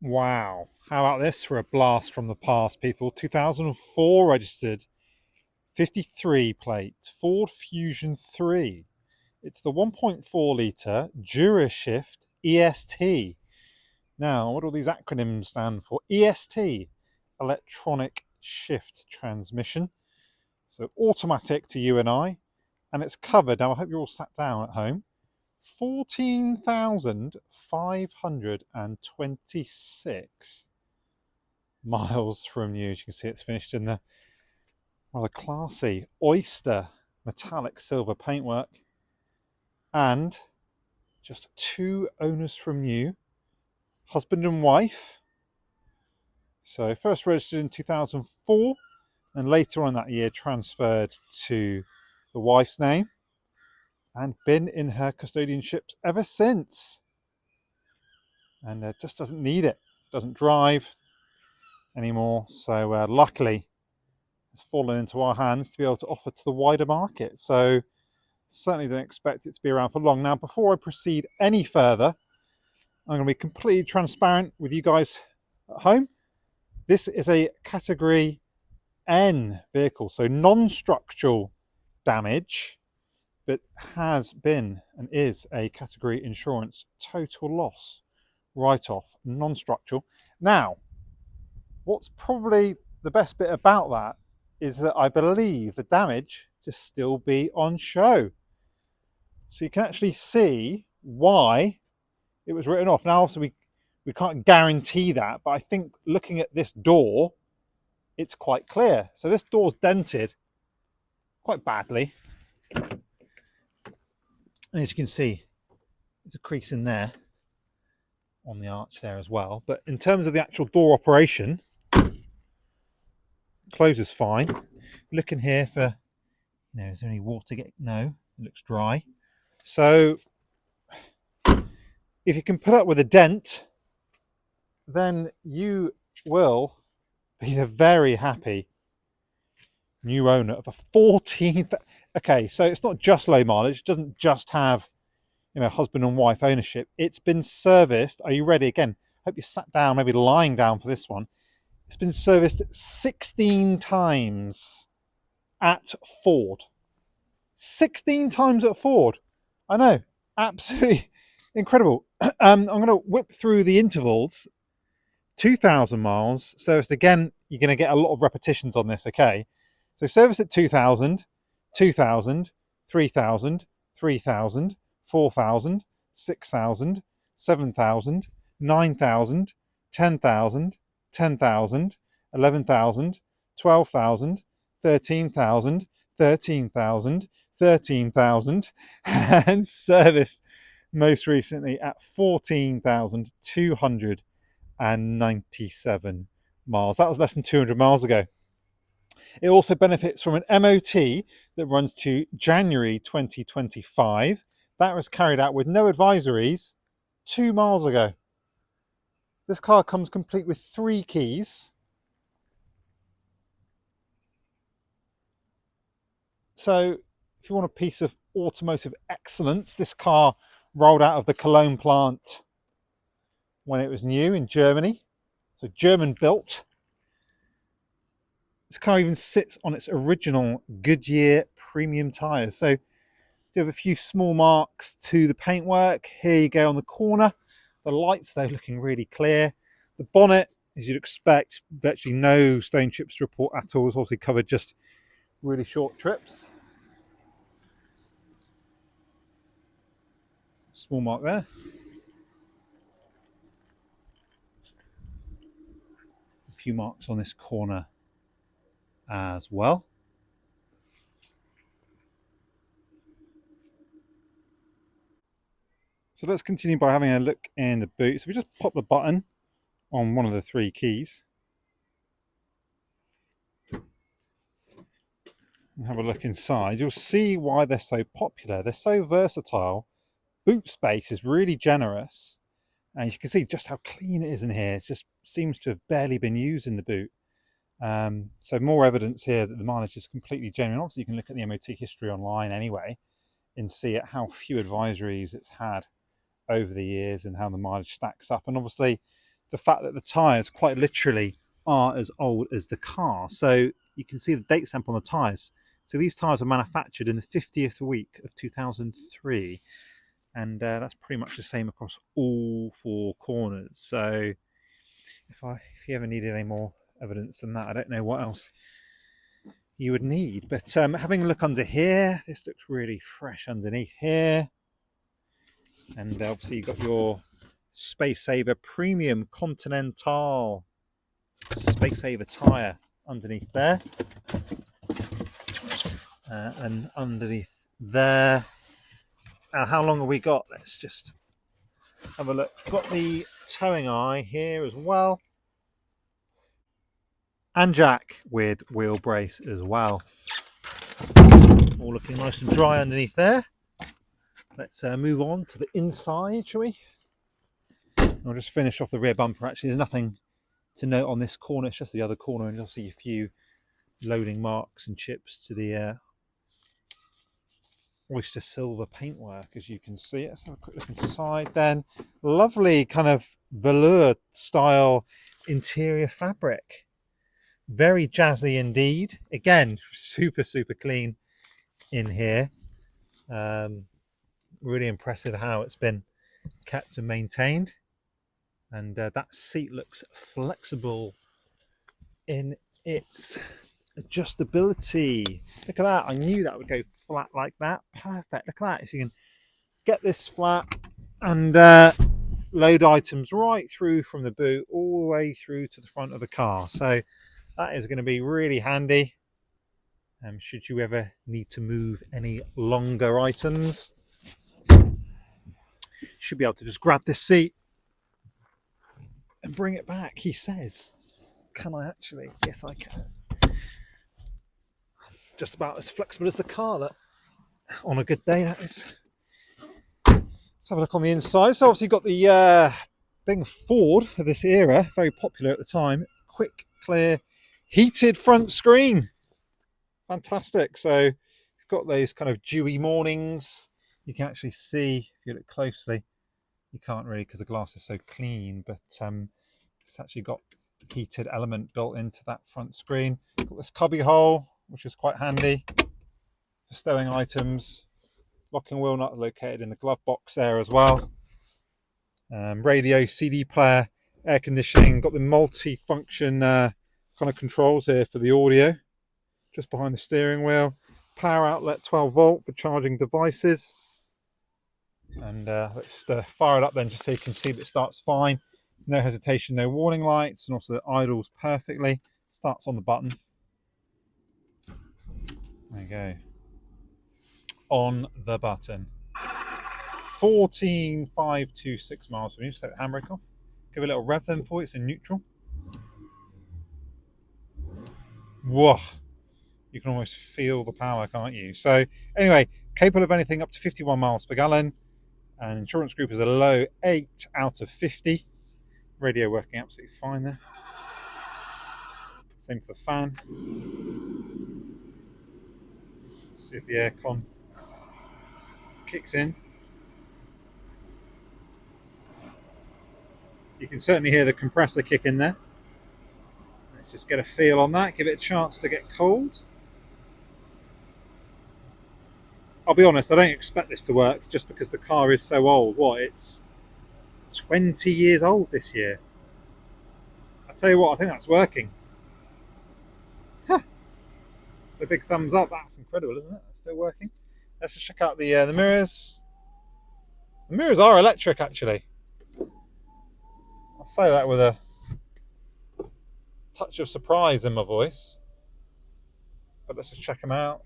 Wow. How about this for a blast from the past, people? 2004 registered, 53 plate, Ford Fusion 3. It's the 1.4 litre Durashift EST. Now, what do all these acronyms stand for? EST, electronic shift transmission. So automatic to you and I. And it's covered. Now, I hope you're all sat down at home. 14,526 miles from you. As you can see, it's finished in the rather classy Oyster metallic silver paintwork. And just 2 owners from new, husband and wife. So first registered in 2004 and later on that year transferred to the wife's name and been in her custodianships ever since. And just doesn't need it, doesn't drive anymore. So luckily it's fallen into our hands to be able to offer to the wider market. So certainly don't expect it to be around for long. Now, before I proceed any further, I'm going to be completely transparent with you guys at home. This is a category N vehicle, so non-structural damage, but has been and is a category insurance total loss write-off, non-structural. Now, what's probably the best bit about that is that I believe the damage to still be on show. So you can actually see why it was written off. Now, obviously, we can't guarantee that, but I think looking at this door, it's quite clear. So this door's dented quite badly. And as you can see, there's a crease in there on the arch there as well. But in terms of the actual door operation, closes fine. Look in here for, is there any water getting? No, it looks dry. So if you can put up with a dent, then you will be a very happy new owner of a 14th. Okay, so it's not just low mileage. It doesn't just have, husband and wife ownership. It's been serviced. Are you ready? Again, hope you sat down, maybe lying down for this one. It's been serviced 16 times at Ford. 16 times at Ford. I know, absolutely incredible. I'm going to whip through the intervals. 2,000 miles serviced. Again, you're going to get a lot of repetitions on this, okay? So serviced at 2,000, 2,000, 3,000, 3,000, 4,000, 6,000, 7,000, 9,000, 10,000, 10,000, 11,000, 12,000, 13,000, 13,000, 13,000, and serviced most recently at 14,297 miles. That was less than 200 miles ago. It also benefits from an MOT that runs to January 2025. That was carried out with no advisories 2 miles ago. This car comes complete with 3 keys. So if you want a piece of automotive excellence, this car rolled out of the Cologne plant when it was new in Germany. So German built. This car even sits on its original Goodyear premium tyres. So do have a few small marks to the paintwork. Here you go on the corner. The lights, though, looking really clear. The bonnet, as you'd expect, virtually no stone chips to report at all. It's obviously covered just really short trips. Small mark there. A few marks on this corner as well. So let's continue by having a look in the boot. So we just pop the button on one of the 3 keys. And have a look inside. You'll see why they're so popular. They're so versatile. Boot space is really generous. And you can see just how clean it is in here. It just seems to have barely been used in the boot. So more evidence here that the mileage is completely genuine. Obviously, you can look at the MOT history online anyway and see how few advisories it's had over the years and how the mileage stacks up. And obviously, the fact that the tyres quite literally are as old as the car. So you can see the date stamp on the tyres. So these tyres were manufactured in the 50th week of 2003. And that's pretty much the same across all four corners. So if you ever needed any more evidence than that, I don't know what else you would need. But having a look under here, this looks really fresh underneath here. And obviously you've got your Space Saver Premium Continental Space Saver tyre underneath there. And underneath there, how long have we got? Let's just have a look. Got the towing eye here as well. And jack with wheel brace as well. All looking nice and dry underneath there. Let's move on to the inside, shall we? I'll just finish off the rear bumper. Actually, there's nothing to note on this corner. It's just the other corner, and you'll see a few loading marks and chips to the Oyster silver paintwork, as you can see. Let's have a quick look inside then. Lovely kind of velour style interior fabric. Very jazzy indeed. Again, super clean in here. Really impressive how it's been kept and maintained. And that seat looks flexible in its adjustability. Look at that. I knew that would go flat like that. Perfect. Look at that. So you can get this flat and load items right through from the boot all the way through to the front of the car. So that is going to be really handy. Should you ever need to move any longer items, you should be able to just grab this seat and bring it back, he says. Can I actually? Yes, I can. Just about as flexible as the car, that on a good day, that is. Let's have a look on the inside. So obviously you've got the being Ford of this era, very popular at the time, quick, clear, heated front screen. Fantastic. So you've got those kind of dewy mornings. You can actually see, if you look closely, you can't really because the glass is so clean, but it's actually got heated element built into that front screen. Got this cubby hole, which is quite handy for stowing items. Locking wheel nut located in the glove box there as well. Radio, CD player, air conditioning. Got the multi-function kind of controls here for the audio, just behind the steering wheel. Power outlet 12 volt for charging devices. And let's fire it up then, just so you can see that it starts fine. No hesitation, no warning lights, and also it idles perfectly. Starts on the button. There you go. On the button. 14,526 miles from you. Just take the handbrake off. Give it a little rev then for you. It's in neutral. Whoa. You can almost feel the power, can't you? So anyway, capable of anything up to 51 miles per gallon. And insurance group is a low 8 out of 50. Radio working absolutely fine there. Same for the fan. Let's see if the aircon kicks in. You can certainly hear the compressor kick in there. Let's just get a feel on that, give it a chance to get cold. I'll be honest, I don't expect this to work just because the car is so old. What, it's 20 years old this year. I'll tell you what, I think that's working. Huh. So big thumbs up, that's incredible, isn't it? It's still working. Let's just check out the mirrors. The mirrors are electric, actually. I'll say that with a touch of surprise in my voice. But let's just check them out.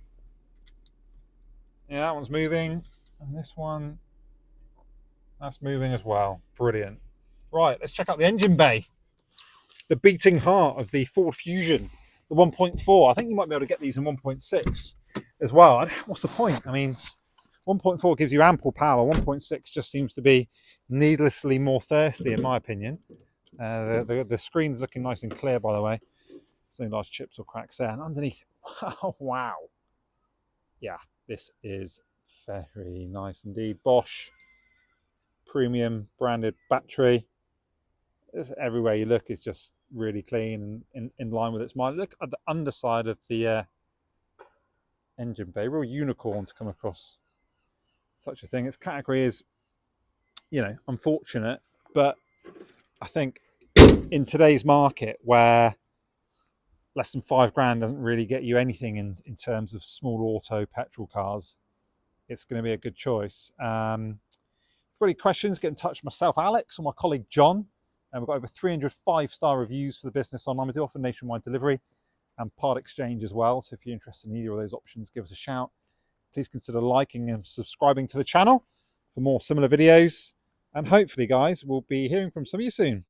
Yeah, that one's moving. And this one, that's moving as well. Brilliant. Right, let's check out the engine bay. The beating heart of the Ford Fusion. The 1.4. I think you might be able to get these in 1.6 as well. What's the point? I mean, 1.4 gives you ample power. 1.6 just seems to be needlessly more thirsty, in my opinion. The screen's looking nice and clear, by the way. There's no large chips or cracks there. And underneath, oh, wow. Yeah, this is very nice indeed. Bosch premium branded battery. everywhere you look is just really clean and in line with its mind. Look at the underside of the engine bay, real unicorn to come across such a thing. Its category is, unfortunate, but I think in today's market where less than £5,000 doesn't really get you anything in terms of small auto petrol cars, it's going to be a good choice. If you've got any questions, get in touch with myself, Alex, or my colleague John. And we've got over 300 5-star reviews for the business online. We do offer nationwide delivery and part exchange as well. So if you're interested in either of those options, give us a shout. Please consider liking and subscribing to the channel for more similar videos. And hopefully, guys, we'll be hearing from some of you soon.